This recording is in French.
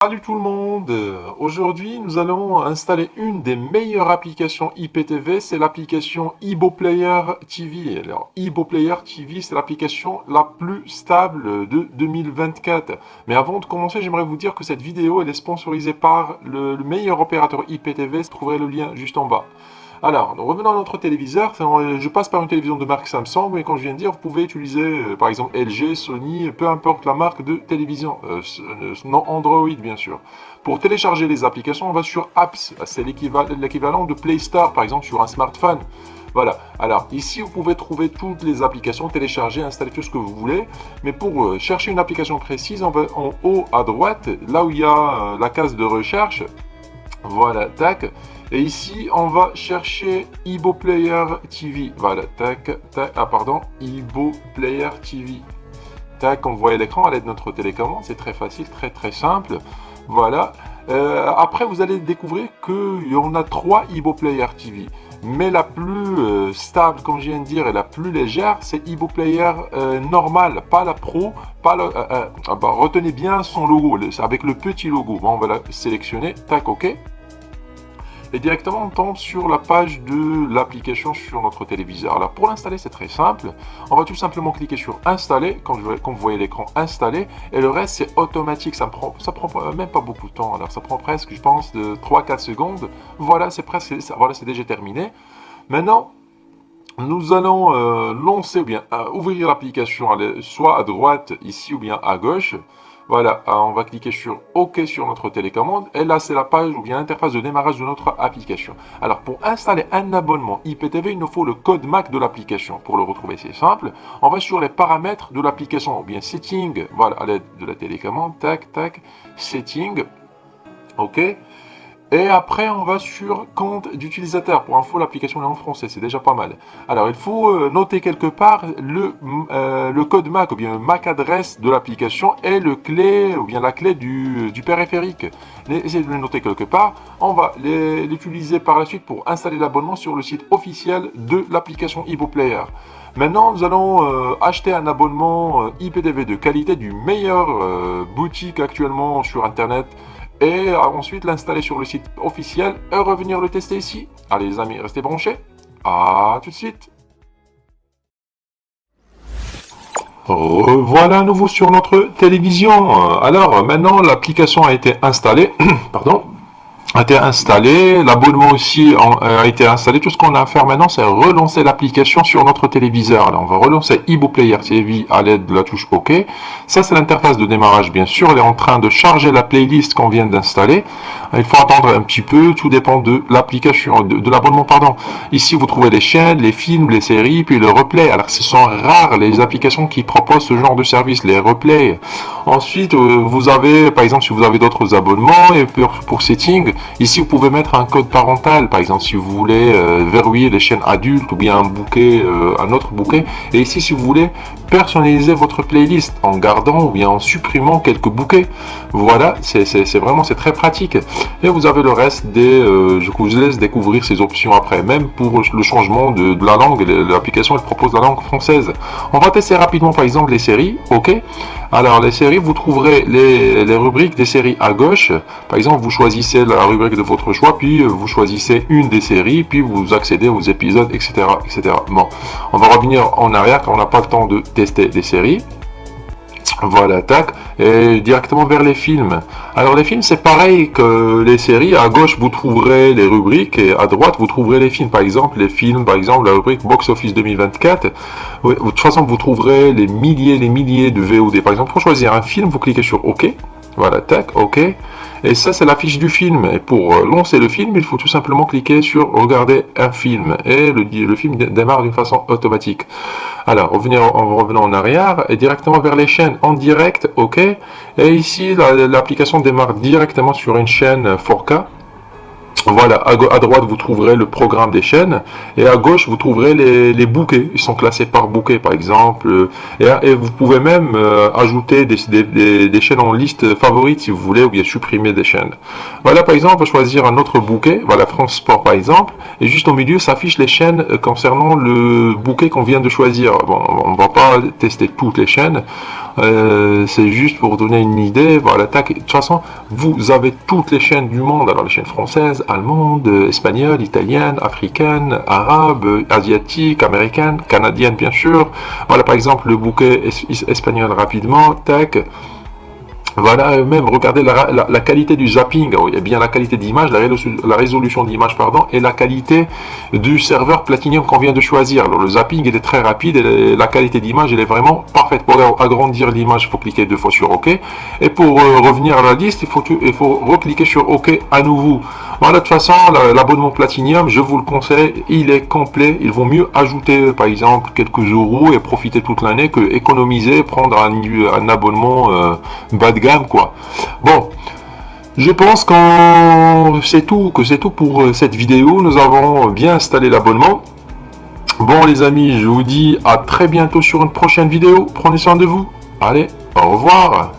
Salut tout le monde! Aujourd'hui, nous allons installer une des meilleures applications IPTV, c'est l'application iboPlayer TV. Alors, iboPlayer TV, c'est l'application la plus stable de 2024. Mais avant de commencer, j'aimerais vous dire que cette vidéo, elle est sponsorisée par le meilleur opérateur IPTV. Vous trouverez le lien juste en bas. Alors, revenons à notre téléviseur. Je passe par une télévision de marque Samsung, mais comme je viens de dire, vous pouvez utiliser par exemple LG, Sony, peu importe la marque de télévision, non Android bien sûr. Pour télécharger les applications, on va sur Apps, c'est l'équivalent de Play Store par exemple sur un smartphone. Voilà, alors ici vous pouvez trouver toutes les applications, télécharger, installer tout ce que vous voulez, mais pour chercher une application précise, on va en haut à droite, là où il y a la case de recherche, voilà, tac. Et ici, on va chercher iboPlayer TV. Voilà, tac, tac. Ah, pardon, iboPlayer TV. Tac, on voit l'écran à l'aide de notre télécommande. C'est très facile, très simple. Voilà. Après, vous allez découvrir qu'il y en a 3 iboPlayer TV. Mais la plus stable, comme je viens de dire, et la plus légère, c'est iboPlayer normal, pas la Pro. Pas la, retenez bien son logo, avec le petit logo. Bon, on va la sélectionner. Tac, OK. Et directement on tombe sur la page de l'application sur notre téléviseur. Alors pour l'installer c'est très simple, on va tout simplement cliquer sur installer, comme vous voyez l'écran installer, et le reste c'est automatique, ça prend même pas beaucoup de temps, alors ça prend presque je pense de 3-4 secondes, voilà c'est presque, voilà c'est déjà terminé. Maintenant nous allons lancer ou bien ouvrir l'application soit à droite ici ou bien à gauche. Voilà, on va cliquer sur OK sur notre télécommande et là c'est la page ou bien l'interface de démarrage de notre application. Alors pour installer un abonnement IPTV, il nous faut le code MAC de l'application. Pour le retrouver c'est simple, on va sur les paramètres de l'application ou bien Setting, voilà à l'aide de la télécommande, tac tac, Setting, OK. Et après, on va sur compte d'utilisateur. Pour info, l'application est en français, c'est déjà pas mal. Alors, il faut noter quelque part le code MAC ou bien le MAC adresse de l'application et le clé ou bien la clé du périphérique. Essayez de le noter quelque part. On va l'utiliser par la suite pour installer l'abonnement sur le site officiel de l'application iboPlayer. Maintenant, nous allons acheter un abonnement IPTV de qualité du meilleur boutique actuellement sur Internet. Et ensuite l'installer sur le site officiel et revenir le tester ici. Allez les amis, restez branchés. À tout de suite. Voilà à nouveau sur notre télévision. Alors maintenant l'application a été installée. Pardon. A été installé, l'abonnement aussi a été installé. Tout ce qu'on a à faire maintenant, c'est relancer l'application sur notre téléviseur. Alors, on va relancer iboPlayer TV à l'aide de la touche OK. Ça, c'est l'interface de démarrage, bien sûr. Elle est en train de charger la playlist qu'on vient d'installer. Il faut attendre un petit peu. Tout dépend de l'application, de l'abonnement, pardon. Ici, vous trouvez les chaînes, les films, les séries, puis le replay. Alors, ce sont rares les applications qui proposent ce genre de service, les replays. Ensuite, vous avez, par exemple, si vous avez d'autres abonnements, et pour setting, ici, vous pouvez mettre un code parental, par exemple, si vous voulez verrouiller les chaînes adultes ou bien un bouquet, un autre bouquet. Et ici, si vous voulez personnaliser votre playlist en gardant ou bien en supprimant quelques bouquets. Voilà, c'est très pratique. Et vous avez le reste je vous laisse découvrir ces options après. Même pour le changement de la langue, l'application elle propose la langue française. On va tester rapidement, par exemple, les séries. OK. Alors, les séries, vous trouverez les rubriques des séries à gauche. Par exemple, vous choisissez la rubrique de votre choix, puis vous choisissez une des séries, puis vous accédez aux épisodes, etc., etc. Bon, on va revenir en arrière car on n'a pas le temps de tester des séries. Voilà, tac, et directement vers les films. Alors les films, c'est pareil que les séries. À gauche, vous trouverez les rubriques et à droite, vous trouverez les films. Par exemple, la rubrique Box Office 2024. Oui, de toute façon, vous trouverez les milliers de VOD. Par exemple, pour choisir un film, vous cliquez sur OK. Voilà, tac, OK. Et ça, c'est la fiche du film. Et pour lancer le film, il faut tout simplement cliquer sur regarder un film. Et le film démarre d'une façon automatique. Alors, en revenant en arrière et directement vers les chaînes en direct, OK. Et ici, l'application démarre directement sur une chaîne 4K. Voilà, à droite, vous trouverez le programme des chaînes, et à gauche, vous trouverez les bouquets. Ils sont classés par bouquet, par exemple. Et vous pouvez même ajouter des chaînes en liste favorite, si vous voulez, ou bien supprimer des chaînes. Voilà, par exemple, on va choisir un autre bouquet. Voilà, France Sport, par exemple. Et juste au milieu, s'affichent les chaînes concernant le bouquet qu'on vient de choisir. Bon, on ne va pas tester toutes les chaînes. C'est juste pour donner une idée. Voilà, tac. De toute façon, vous avez toutes les chaînes du monde. Alors les chaînes françaises, allemandes, espagnoles, italiennes, africaines, arabes, asiatiques, américaines, canadiennes bien sûr. Voilà par exemple le bouquet espagnol rapidement, tac. Voilà, même regardez la qualité du zapping, et bien la qualité d'image, la résolution d'image, pardon, et la qualité du serveur Platinum qu'on vient de choisir. Alors le zapping il est très rapide et la qualité d'image elle est vraiment parfaite. Pour agrandir l'image, il faut cliquer 2 fois sur OK. Et pour revenir à la liste, il faut recliquer sur OK à nouveau. Voilà, de toute façon, l'abonnement Platinum, je vous le conseille, il est complet. Il vaut mieux ajouter par exemple quelques euros et profiter toute l'année que économiser, prendre un abonnement bas de gamme, quoi. Bon, je pense que c'est tout pour cette vidéo. Nous avons bien installé l'abonnement. Bon les amis, je vous dis à très bientôt sur une prochaine vidéo. Prenez soin de vous. Allez, au revoir.